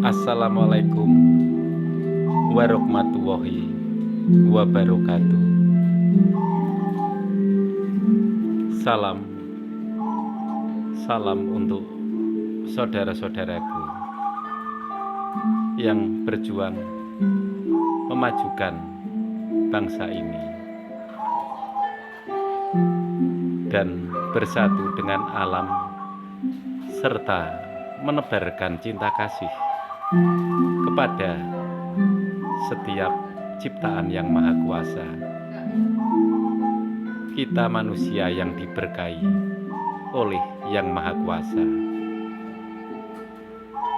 Assalamualaikum warahmatullahi wabarakatuh. Salam untuk saudara-saudaraku yang berjuang memajukan bangsa ini dan bersatu dengan alam serta menebarkan cinta kasih kepada setiap ciptaan yang maha kuasa. Kita manusia yang diberkahi oleh yang maha kuasa.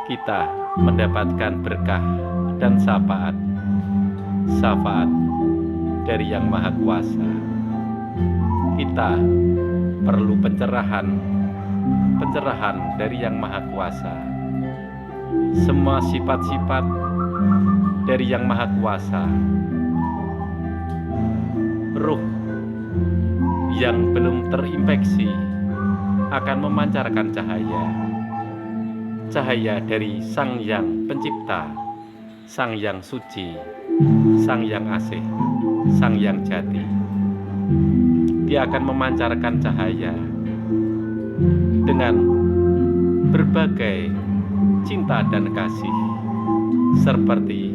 Kita mendapatkan berkah dan syafaat dari yang maha kuasa. Kita perlu pencerahan dari yang maha kuasa. Semua sifat-sifat dari yang maha kuasa, ruh yang belum terinfeksi akan memancarkan cahaya dari Sang Yang Pencipta, Sang Yang Suci, Sang Yang Asih, Sang Yang Jati. Dia akan memancarkan cahaya dengan berbagai cinta dan kasih, seperti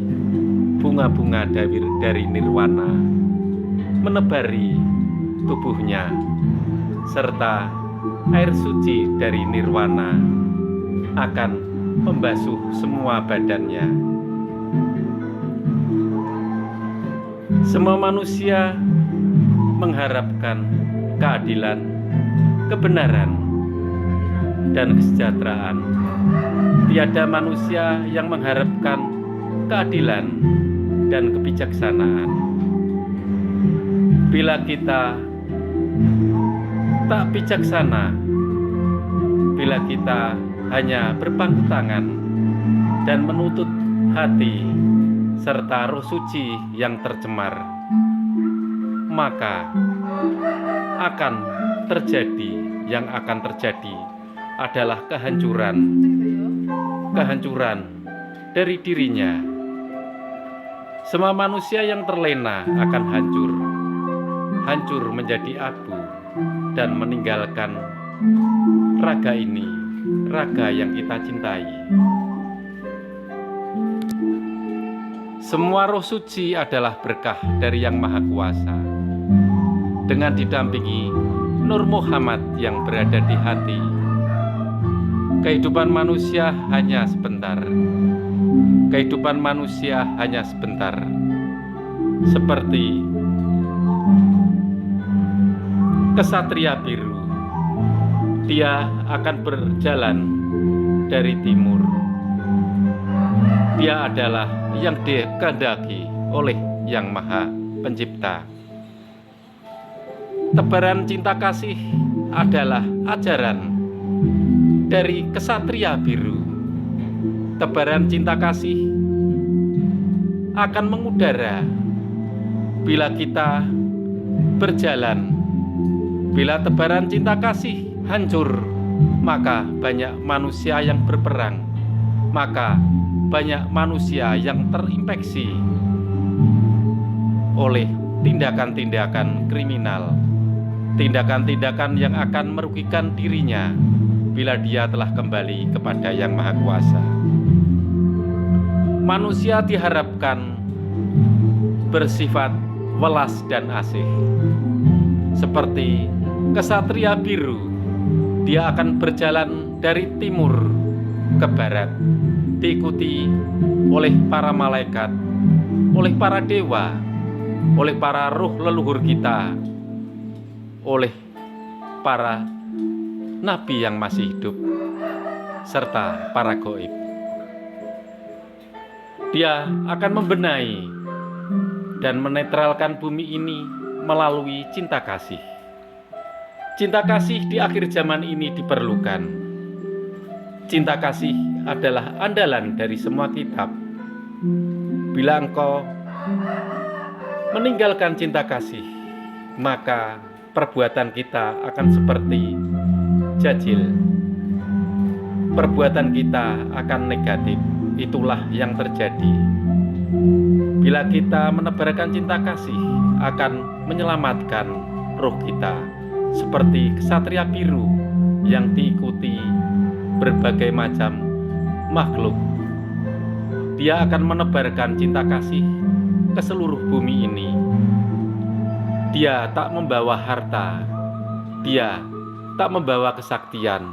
bunga-bunga dari nirwana menebari tubuhnya, serta air suci dari nirwana akan membasuh semua badannya. Semua manusia mengharapkan keadilan, kebenaran, dan kesejahteraan. Tiada manusia yang mengharapkan keadilan dan kebijaksanaan. Bila kita tak bijaksana, bila kita hanya berpangku tangan dan menuntut hati serta roh suci yang tercemar, maka yang akan terjadi adalah kehancuran dari dirinya. Semua manusia yang terlena akan hancur menjadi abu dan meninggalkan raga ini, raga yang kita cintai. Semua roh suci adalah berkah dari Yang Maha Kuasa. Dengan didampingi Nur Muhammad yang berada di hati, kehidupan manusia hanya sebentar. Kehidupan manusia hanya sebentar. Seperti kesatria biru, dia akan berjalan dari timur. Dia adalah yang dikehendaki oleh Yang Maha Pencipta. Tebaran cinta kasih adalah ajaran dari kesatria biru. Tebaran cinta kasih akan mengudara bila kita berjalan. Bila tebaran cinta kasih hancur, maka banyak manusia yang berperang, maka banyak manusia yang terinfeksi oleh tindakan-tindakan kriminal, tindakan-tindakan yang akan merugikan dirinya bila dia telah kembali kepada Yang Maha Kuasa. Manusia diharapkan bersifat welas dan asih. Seperti kesatria biru, dia akan berjalan dari timur ke barat, diikuti oleh para malaikat, oleh para dewa, oleh para ruh leluhur kita, oleh para nabi yang masih hidup, serta para gaib. Dia akan membenahi dan menetralkan bumi ini melalui cinta kasih. Cinta kasih di akhir zaman ini diperlukan. Cinta kasih adalah andalan dari semua kitab. Bila engkau meninggalkan cinta kasih, maka perbuatan kita akan seperti jajil, perbuatan kita akan negatif. Itulah yang terjadi. Bila kita menebarkan cinta kasih, akan menyelamatkan roh kita, seperti ksatria biru yang diikuti berbagai macam makhluk. Dia akan menebarkan cinta kasih ke seluruh bumi ini. Dia tak membawa harta, dia tak membawa kesaktian,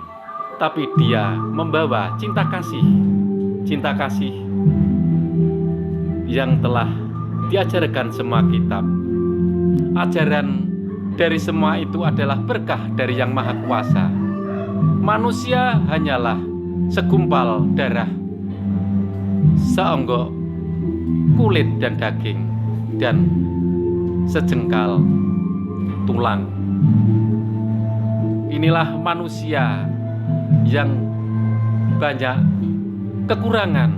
tapi dia membawa cinta kasih. Cinta kasih yang telah diajarkan semua kitab. Ajaran dari semua itu adalah berkah dari Yang Maha Kuasa. Manusia hanyalah segumpal darah, seonggok kulit dan daging, dan sejengkal tulang. Inilah manusia yang banyak kekurangan,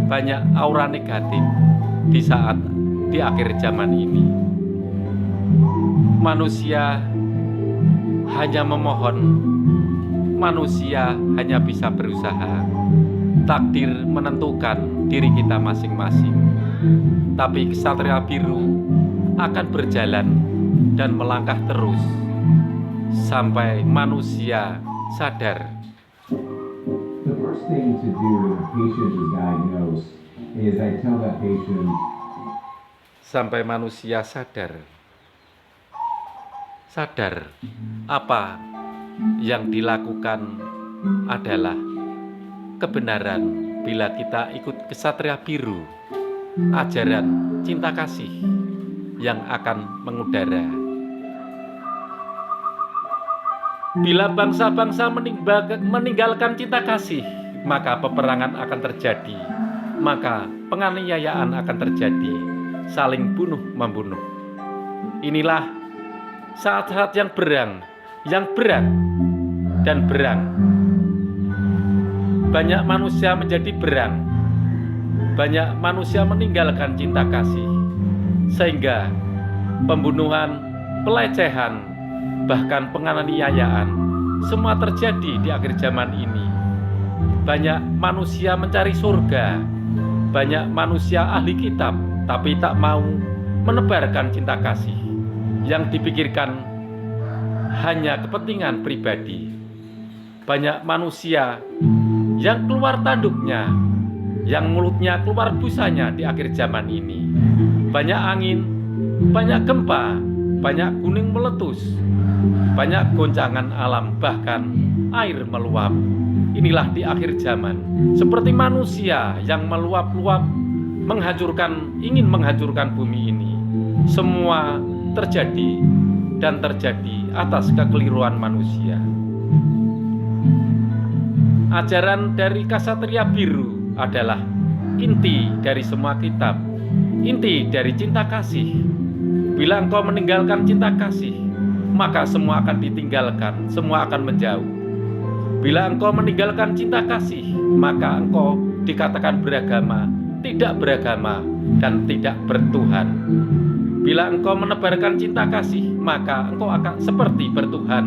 banyak aura negatif di akhir zaman ini. Manusia hanya memohon, manusia hanya bisa berusaha. Takdir menentukan diri kita masing-masing, tapi ksatria biru akan berjalan dan melangkah terus sampai manusia sadar. The first thing to do when a patient is diagnosed is I tell that patient, sampai manusia sadar apa yang dilakukan adalah kebenaran. Bila kita ikut ksatria biru, ajaran cinta kasih yang akan mengudara. Bila bangsa-bangsa meninggalkan cinta kasih, maka peperangan akan terjadi, maka penganiayaan akan terjadi, saling bunuh-membunuh. Inilah saat-saat yang berat dan berang. Banyak manusia menjadi berang, banyak manusia meninggalkan cinta kasih, sehingga pembunuhan, pelecehan, bahkan penganiayaan semua terjadi di akhir zaman ini. Banyak manusia mencari surga, banyak manusia ahli kitab, tapi tak mau menebarkan cinta kasih. Yang dipikirkan hanya kepentingan pribadi. Banyak manusia yang keluar tanduknya, yang mulutnya keluar busanya di akhir zaman ini. Banyak angin, banyak gempa, banyak gunung meletus, banyak goncangan alam, bahkan air meluap. Inilah di akhir zaman, seperti manusia yang meluap-luap ingin menghancurkan bumi ini. Semua terjadi dan terjadi atas kekeliruan manusia. Ajaran dari ksatria biru adalah inti dari semua kitab, inti dari cinta kasih. Bila engkau meninggalkan cinta kasih, maka semua akan ditinggalkan, semua akan menjauh. Bila engkau meninggalkan cinta kasih, maka engkau dikatakan beragama, tidak beragama, dan tidak bertuhan. Bila engkau menebarkan cinta kasih, maka engkau akan seperti bertuhan.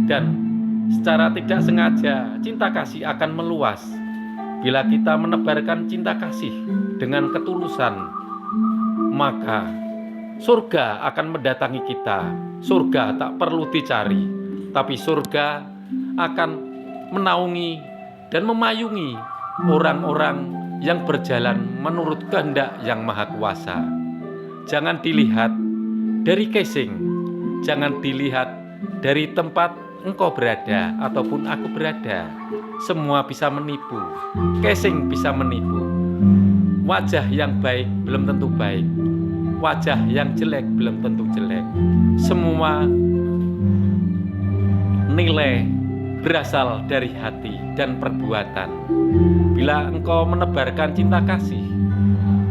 Dan secara tidak sengaja, cinta kasih akan meluas. Bila kita menebarkan cinta kasih dengan ketulusan, maka surga akan mendatangi kita. Surga tak perlu dicari, tapi surga akan menaungi dan memayungi orang-orang yang berjalan menurut kehendak Yang Maha Kuasa. Jangan dilihat dari casing, jangan dilihat dari tempat engkau berada ataupun aku berada. Semua bisa menipu, casing bisa menipu. Wajah yang baik belum tentu baik, wajah yang jelek belum tentu jelek. Semua nilai berasal dari hati dan perbuatan. Bila engkau menebarkan cinta kasih,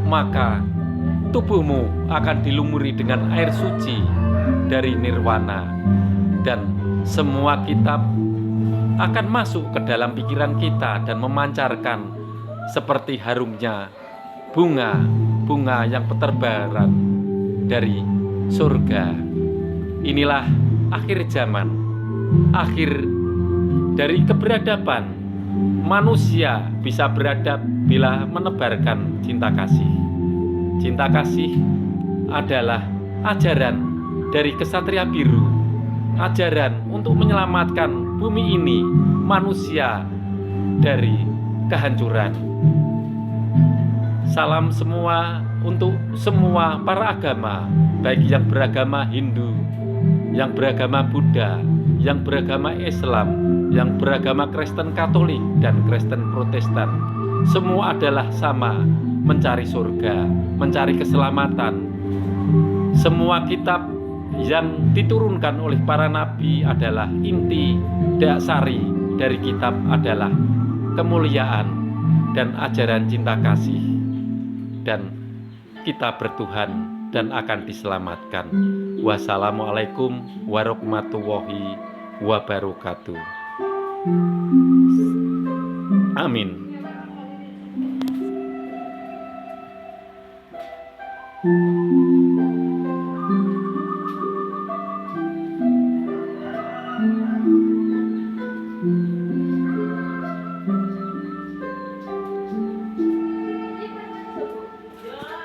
maka tubuhmu akan dilumuri dengan air suci dari nirwana, dan semua kitab akan masuk ke dalam pikiran kita dan memancarkan seperti harumnya bunga yang berterbaran dari surga. Inilah akhir zaman. akhir dari keberadaban. Manusia bisa beradab bila menebarkan cinta kasih. Cinta kasih adalah ajaran dari Kesatria Biru, ajaran untuk menyelamatkan bumi ini, manusia, dari kehancuran. Salam semua untuk semua para agama, baik yang beragama Hindu, yang beragama Buddha, yang beragama Islam, yang beragama Kristen Katolik dan Kristen Protestan. Semua adalah sama, mencari surga, mencari keselamatan. Semua kitab yang diturunkan oleh para nabi adalah inti dasari dari kitab adalah kemuliaan dan ajaran cinta kasih. Dan kita bertuhan dan akan diselamatkan. Wassalamualaikum warahmatullahi wabarakatuh. Amin.